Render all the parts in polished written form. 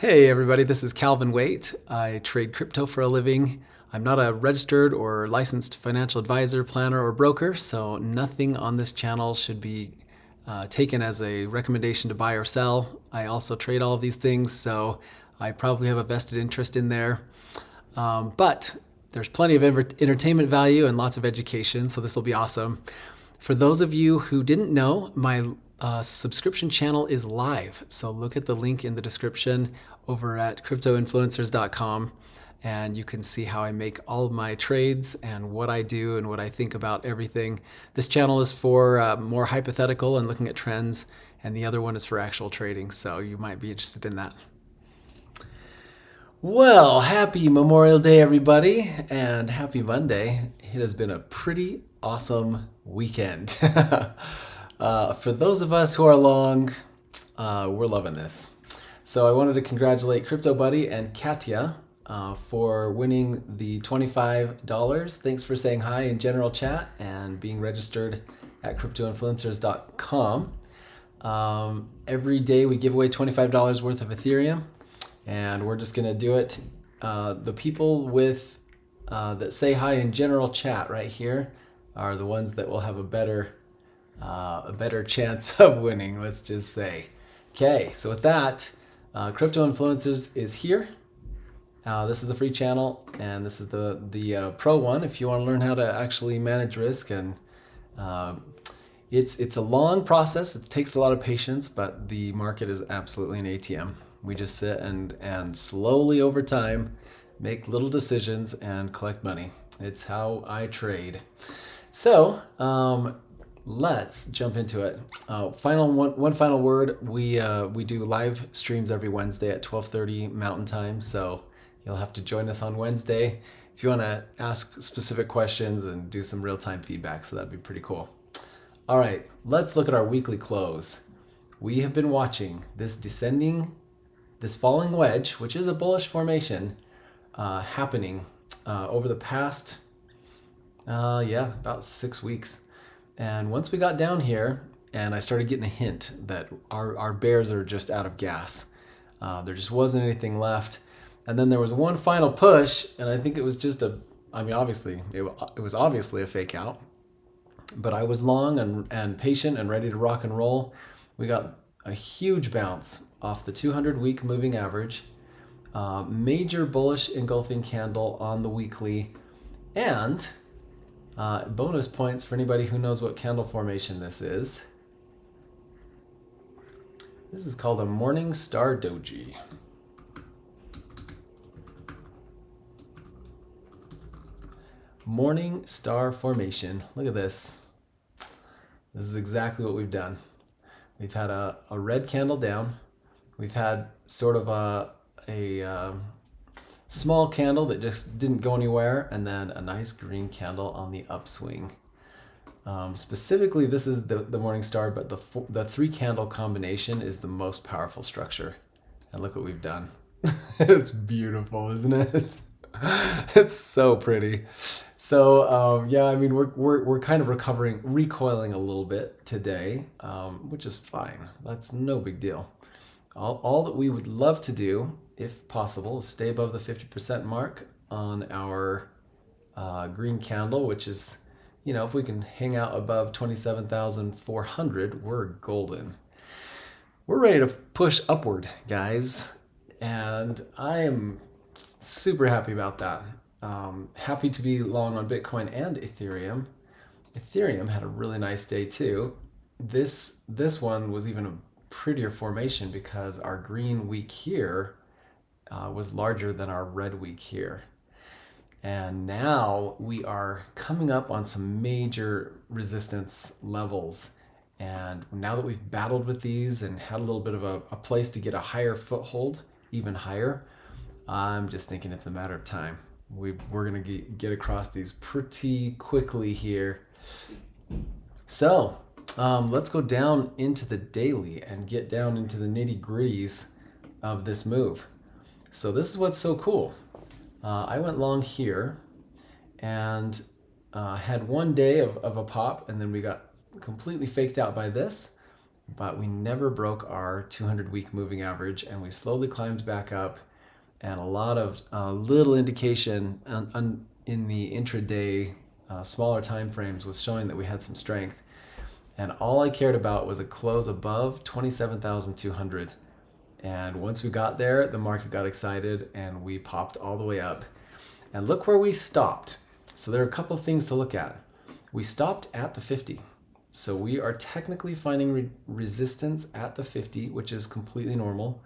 Hey everybody, this is Calvin Waite. I trade crypto for a living. I'm not a registered or licensed financial advisor, planner, or broker, so nothing on this channel should be taken as a recommendation to buy or sell. I also trade all of these things, so I probably have a vested interest in there. But there's plenty of entertainment value and lots of education, so this will be awesome. For those of you who didn't know, my subscription channel is live. So look at the link in the description over at cryptoinfluencers.com and you can see how I make all of my trades and what I do and what I think about everything. This channel is for more hypothetical and looking at trends, and the other one is for actual trading, so you might be interested in that. Well, happy Memorial Day, everybody, and happy Monday. It has been a pretty awesome weekend. For those of us who are long, we're loving this. So I wanted to congratulate Crypto Buddy and Katya for winning the $25. Thanks for saying hi in general chat and being registered at cryptoinfluencers.com. Every day we give away $25 worth of Ethereum, and we're just going to do it. The people with that say hi in general chat right here are the ones that will have a better chance of winning, let's just say. Okay, so with that, Crypto Influencers is here. This is the free channel, and this is the pro one if you want to learn how to actually manage risk. And it's a long process. It takes a lot of patience, but the market is absolutely an ATM. We just sit and slowly over time make little decisions and collect money. It's how I trade. So let's jump into it. One final word. We do live streams every Wednesday at 12:30 Mountain Time, so you'll have to join us on Wednesday if you want to ask specific questions and do some real-time feedback, so that'd be pretty cool. All right, let's look at our weekly close. We have been watching this falling wedge, which is a bullish formation, happening over the past, about 6 weeks. And once we got down here, and I started getting a hint that our bears are just out of gas. There just wasn't anything left. And then there was one final push, and I think it was just obviously, it was obviously a fake out. But I was long and patient and ready to rock and roll. We got a huge bounce off the 200-week moving average, major bullish engulfing candle on the weekly, and bonus points for anybody who knows what candle formation this is. This is called a Morning Star Doji. Morning Star formation. Look at this. This is exactly what we've done. We've had a red candle down. We've had sort of a small candle that just didn't go anywhere, and then a nice green candle on the upswing. Specifically, this is the Morning Star, but the 3-candle combination is the most powerful structure. And look what we've done. It's beautiful, isn't it? It's so pretty. So we're kind of recoiling a little bit today, which is fine. That's no big deal. All that we would love to do, if possible, is stay above the 50% mark on our green candle, which is, if we can hang out above 27,400, we're golden. We're ready to push upward, guys, and I am super happy about that. Happy to be long on Bitcoin and Ethereum. Ethereum had a really nice day too. This one was even a prettier formation because our green week here was larger than our red week here. And now we are coming up on some major resistance levels. And now that we've battled with these and had a little bit of a place to get a higher foothold, even higher, I'm just thinking it's a matter of time. We're going to get across these pretty quickly here. So let's go down into the daily and get down into the nitty-gritties of this move. So this is what's so cool. I went long here and had one day of a pop, and then we got completely faked out by this. but we never broke our 200-week moving average, and we slowly climbed back up, and a lot of little indication in the intraday smaller time frames was showing that we had some strength. And all I cared about was a close above 27,200. And once we got there, the market got excited and we popped all the way up. And look where we stopped. So there are a couple of things to look at. We stopped at the 50. So we are technically finding resistance at the 50, which is completely normal.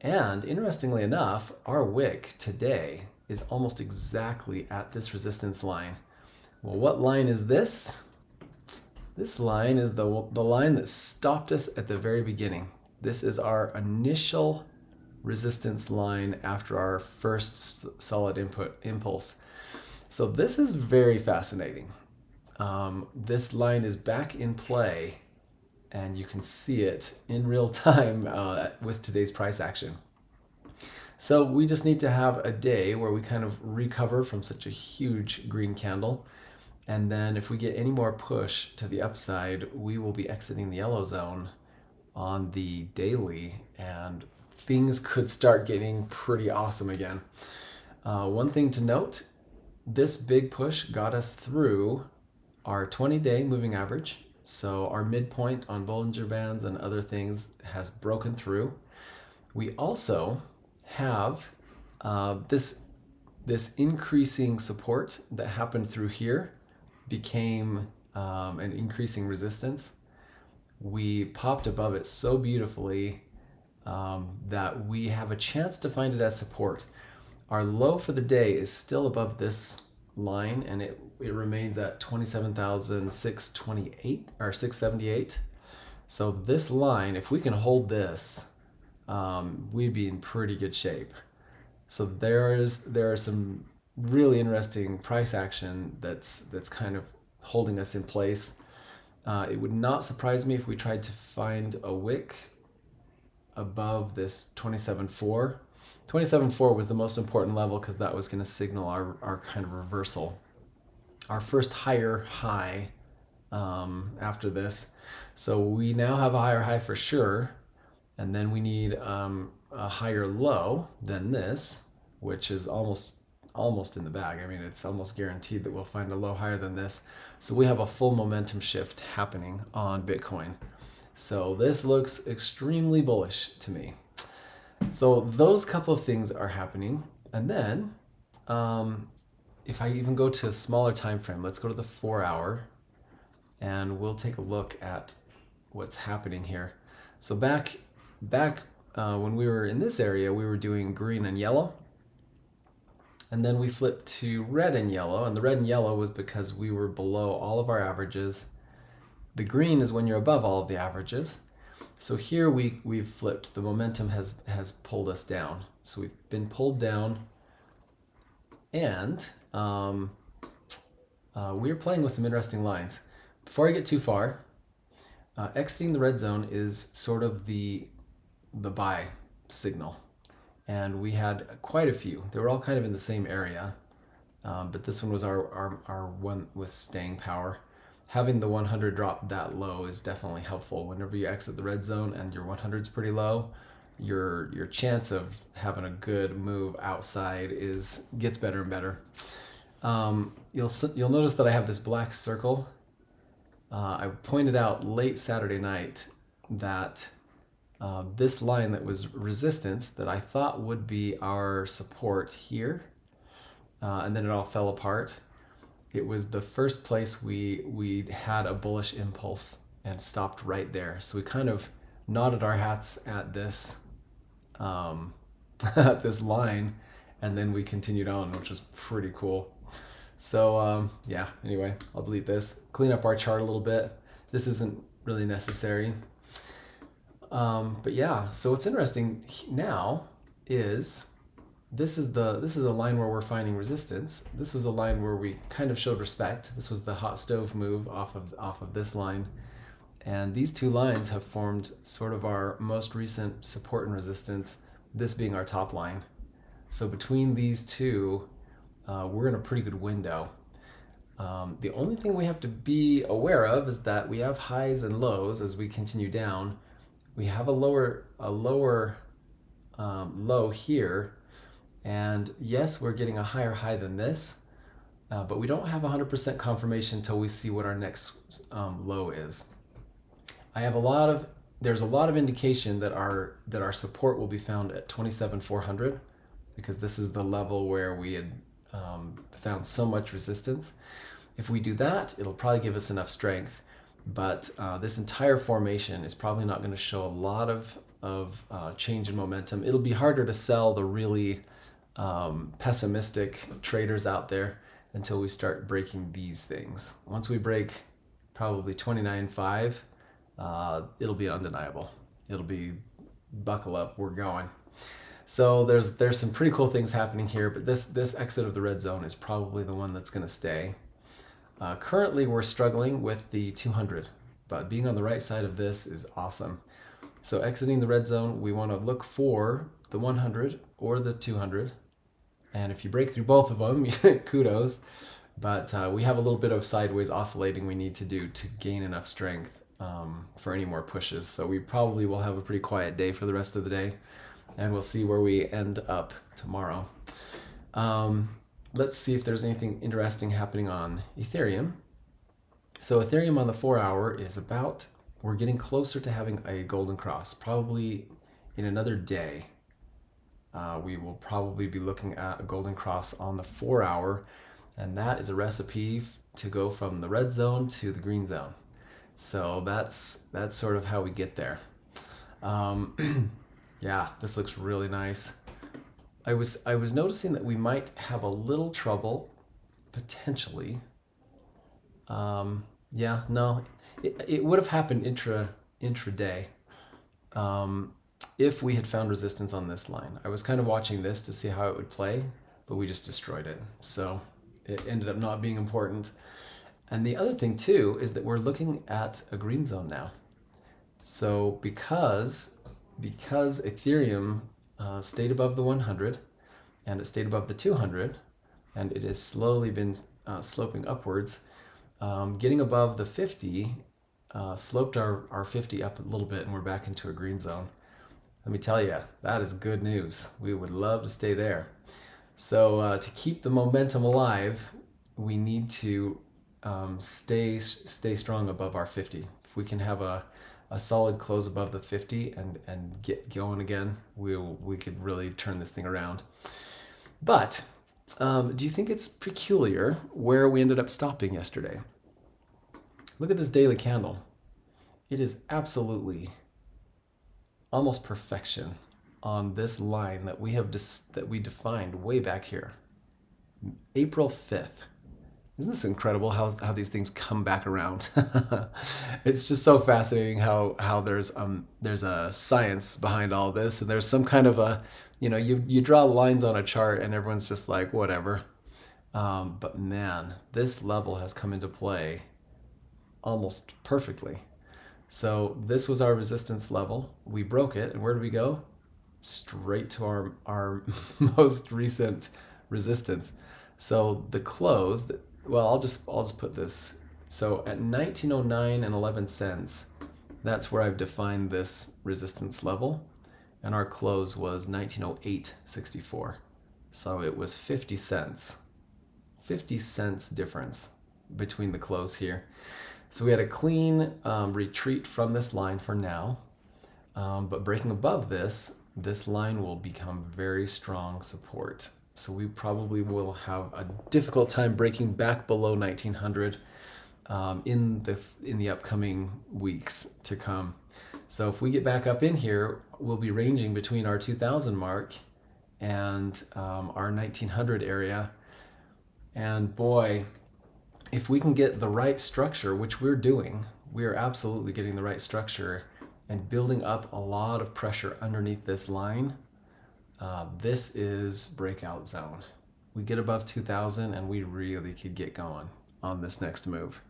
And interestingly enough, our wick today is almost exactly at this resistance line. Well, what line is this? This line is the line that stopped us at the very beginning. This is our initial resistance line after our first solid impulse. So this is very fascinating. This line is back in play, and you can see it in real time with today's price action. So we just need to have a day where we kind of recover from such a huge green candle. And then if we get any more push to the upside, we will be exiting the yellow zone on the daily, and things could start getting pretty awesome again. One thing to note, this big push got us through our 20-day moving average. So our midpoint on Bollinger Bands and other things has broken through. We also have this increasing support that happened through here became an increasing resistance. We popped above it so beautifully that we have a chance to find it as support. Our low for the day is still above this line, and it remains at 27,628 or 678. So this line, if we can hold this, we'd be in pretty good shape. So there are some really interesting price action that's kind of holding us in place. It would not surprise me if we tried to find a wick above this 27.4. 27.4 was the most important level because that was going to signal our kind of reversal, our first higher high after this. So we now have a higher high for sure, and then we need a higher low than this, which is almost in the bag. I mean, it's almost guaranteed that we'll find a low higher than this. So we have a full momentum shift happening on Bitcoin. So this looks extremely bullish to me. So those couple of things are happening. And then if I even go to a smaller time frame, let's go to the 4-hour, and we'll take a look at what's happening here. So back when we were in this area, we were doing green and yellow. And then we flipped to red and yellow, and the red and yellow was because we were below all of our averages. The green is when you're above all of the averages. So here we've flipped. The momentum has pulled us down. So we've been pulled down, and we're playing with some interesting lines. Before I get too far, exiting the red zone is sort of the buy signal. And we had quite a few. They were all kind of in the same area, but this one was our one with staying power. Having the 100 drop that low is definitely helpful. Whenever you exit the red zone and your 100's pretty low, your chance of having a good move outside gets better and better. You'll notice that I have this black circle. I pointed out late Saturday night that this line that was resistance that I thought would be our support here, and then it all fell apart. It was the first place we had a bullish impulse and stopped right there. So we kind of nodded our hats at this at this line, and then we continued on, which was pretty cool. So yeah, anyway, I'll delete this, clean up our chart a little bit. This isn't really necessary. But yeah, so what's interesting now is this is a line where we're finding resistance. This was a line where we kind of showed respect. This was the hot stove move off of this line. And these two lines have formed sort of our most recent support and resistance, this being our top line. So between these two, we're in a pretty good window. The only thing we have to be aware of is that we have highs and lows as we continue down. We have a lower low here, and yes, we're getting a higher high than this, but we don't have 100% confirmation until we see what our next low is. There's a lot of indication that our support will be found at 27,400, because this is the level where we had found so much resistance. If we do that, it'll probably give us enough strength, but this entire formation is probably not going to show a lot of change in momentum. It'll be harder to sell the really pessimistic traders out there until we start breaking these things. Once we break probably 29.5, it'll be undeniable. It'll be buckle up, we're going. So there's some pretty cool things happening here, but this exit of the red zone is probably the one that's going to stay. Currently, we're struggling with the 200, but being on the right side of this is awesome. So exiting the red zone, we want to look for the 100 or the 200. And if you break through both of them, kudos. But we have a little bit of sideways oscillating we need to do to gain enough strength for any more pushes. So we probably will have a pretty quiet day for the rest of the day, and we'll see where we end up tomorrow. Let's see if there's anything interesting happening on Ethereum. So Ethereum on the 4-hour is we're getting closer to having a golden cross. Probably in another day, we will probably be looking at a golden cross on the 4-hour, and that is a recipe to go from the red zone to the green zone. So that's sort of how we get there. Yeah, this looks really nice. I was noticing that we might have a little trouble, potentially. Yeah, no, it would have happened intraday if we had found resistance on this line. I was kind of watching this to see how it would play, but we just destroyed it. So it ended up not being important. And the other thing too is that we're looking at a green zone now. So because Ethereum stayed above the 100 and it stayed above the 200, and it has slowly been sloping upwards, getting above the 50 sloped our 50 up a little bit, and we're back into a green zone. Let me tell you, that is good news. We would love to stay there. So to keep the momentum alive, we need to stay strong above our 50. If we can have a solid close above the 50 and get going again, we could really turn this thing around. But do you think it's peculiar where we ended up stopping yesterday? Look at this daily candle. It is absolutely almost perfection on this line that we defined way back here, April 5th. Isn't this incredible how these things come back around? It's just so fascinating how there's a science behind all this, and there's some kind of a, you draw lines on a chart and everyone's just like, whatever. But man, this level has come into play almost perfectly. So this was our resistance level. We broke it, and where did we go? Straight to our most recent resistance. So the close, well, I'll just put this. So at 1909 and 11 cents, that's where I've defined this resistance level, and our close was 1908.64. So it was 50 cents. 50 cents difference between the close here. So we had a clean retreat from this line for now, but breaking above this line will become very strong support. So we probably will have a difficult time breaking back below 1900 in the upcoming weeks to come. So if we get back up in here, we'll be ranging between our 2000 mark and our 1900 area. And boy, if we can get the right structure, which we're doing, we are absolutely getting the right structure and building up a lot of pressure underneath this line, this is breakout zone. We get above 2000 and we really could get going on this next move.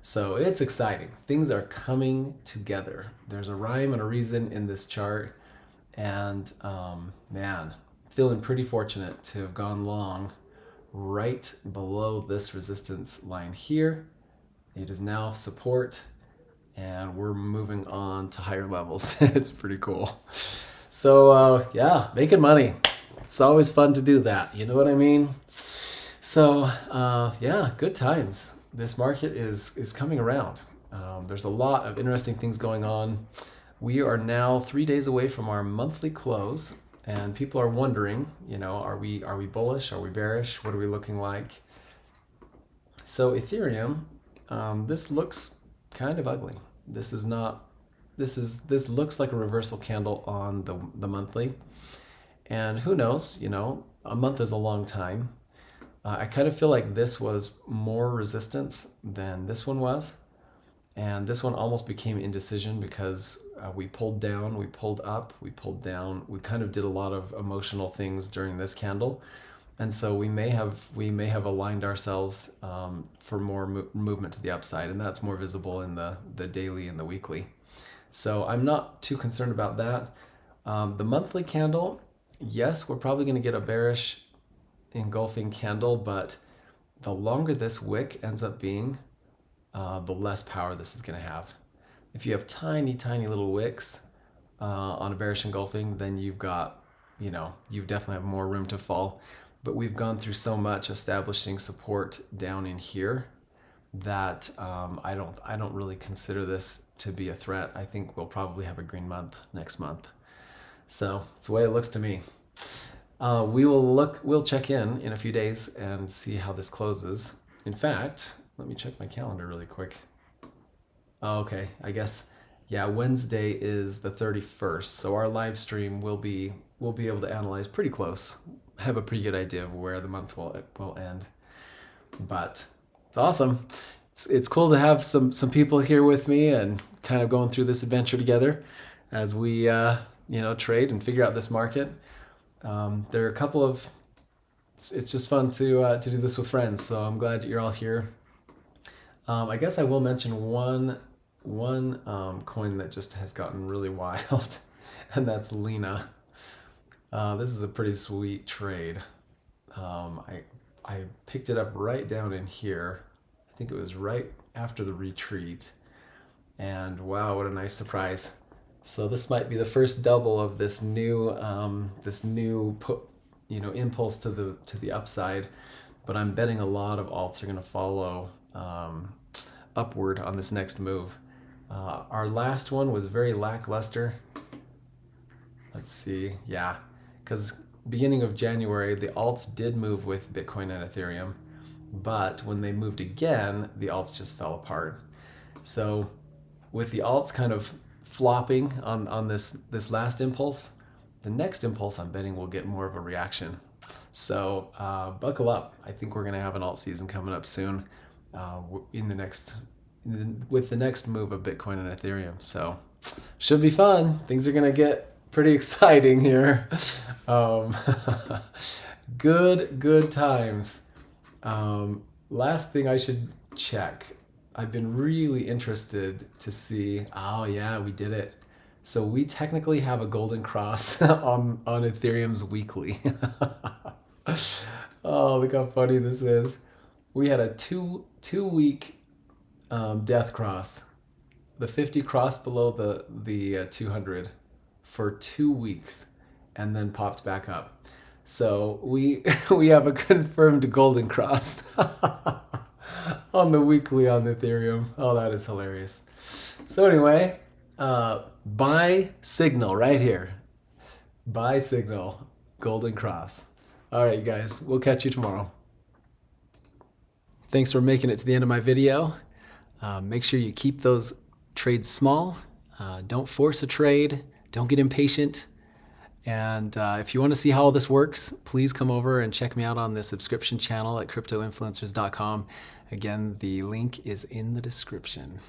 So it's exciting. Things are coming together. There's a rhyme and a reason in this chart, and man, feeling pretty fortunate to have gone long right below this resistance line here. It is now support, and we're moving on to higher levels. It's pretty cool. So yeah, making money. It's always fun to do that. You know what I mean? So yeah, good times. This market is coming around. There's a lot of interesting things going on. We are now 3 days away from our monthly close, and people are wondering, you know, are we bullish? Are we bearish? What are we looking like? So Ethereum, this looks kind of ugly. This looks like a reversal candle on the monthly, and who knows? You know, a month is a long time. I kind of feel like this was more resistance than this one was. And this one almost became indecision because we pulled down, we pulled up, we pulled down. We kind of did a lot of emotional things during this candle. And so we may have aligned ourselves for more movement to the upside. And that's more visible in the daily and the weekly. So I'm not too concerned about that. The monthly candle, yes, we're probably going to get a bearish engulfing candle, but the longer this wick ends up being, the less power this is going to have. If you have tiny little wicks on a bearish engulfing, then you've got, you know, you definitely have more room to fall. But we've gone through so much establishing support down in here that I don't really consider this to be a threat. I think we'll probably have a green month next month. So it's the way it looks to me. We'll check in a few days and see how this closes. In fact, let me check my calendar really quick. Oh, okay, I guess, yeah, Wednesday is the 31st. So our live stream we'll be able to analyze pretty close. Have a pretty good idea of where the month will end. But it's awesome. It's cool to have some people here with me and kind of going through this adventure together as we you know, trade and figure out this market. There are a couple of, it's just fun to do this with friends, so I'm glad that you're all here. I guess I will mention one coin that just has gotten really wild, and that's Lena. This is a pretty sweet trade. I picked it up right down in here. I think it was right after the retreat, and wow, what a nice surprise. So this might be the first double of this new impulse to the upside, but I'm betting a lot of alts are going to follow upward on this next move. Our last one was very lackluster. Let's see, yeah, because beginning of January the alts did move with Bitcoin and Ethereum, but when they moved again, the alts just fell apart. So with the alts kind of flopping on this last impulse, the next impulse I'm betting will get more of a reaction. So buckle up. I think we're going to have an alt season coming up soon with the next move of Bitcoin and Ethereum. So should be fun. Things are going to get pretty exciting here. Good times. Last thing I should check. I've been really interested to see, oh yeah, we did it. So we technically have a golden cross on Ethereum's weekly. Oh, look how funny this is. We had a two week death cross. The 50 crossed below the 200 for 2 weeks and then popped back up. So we have a confirmed golden cross on the weekly on Ethereum. Oh, that is hilarious. So anyway, buy signal right here. Buy signal, golden cross. All right, you guys, we'll catch you tomorrow. Thanks for making it to the end of my video. Make sure you keep those trades small. Don't force a trade. Don't get impatient. And if you want to see how all this works, please come over and check me out on the subscription channel at cryptoinfluencers.com. Again, the link is in the description.